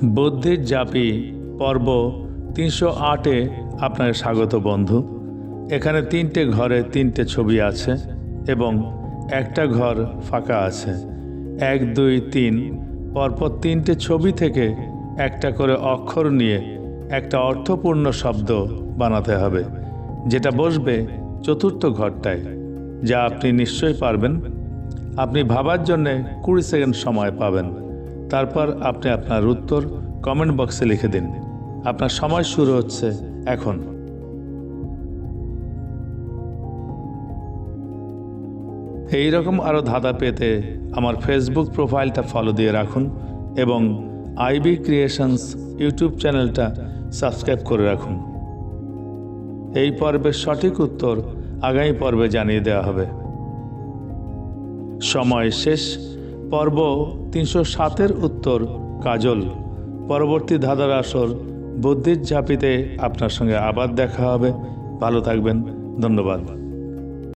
বুদ্ধির জাপি পর্ব ৩০৮-এ আপনাকে স্বাগত বন্ধু। এখানে ৩টে ঘরে ৩টে ছবি আছে এবং একটা ঘর ফাঁকা আছে। ১, ২, ৩ পরপর ৩টে ছবি থেকে একটা করে অক্ষর নিয়ে একটা অর্থপূর্ণ শব্দ বানাতে হবে, যেটা বসবে চতুর্থ ঘরটায়, যা আপনি নিশ্চয়ই পারবেন। আপনি ভাবার জন্যে ২০ সেকেন্ড সময় পাবেন। তারপর আপনি আপনার উত্তর কমেন্ট বক্সে লিখে দিন। আপনার সময় শুরু হচ্ছে এখন। এই রকম আরও ধাঁধা পেতে আমার ফেসবুক প্রোফাইলটা ফলো দিয়ে রাখুন এবং আইবি ক্রিয়েশনস ইউটিউব চ্যানেলটা সাবস্ক্রাইব করে রাখুন। এই পর্বের সঠিক উত্তর আগামী পর্বে জানিয়ে দেওয়া হবে। সময় শেষ। পর্ব ৩০৭-এর উত্তর কাজল। পরবর্তী ধাঁধার আসর বুদ্ধির ঝাঁপিতে আপনার সঙ্গে আবার দেখা হবে। ভালো থাকবেন। ধন্যবাদ।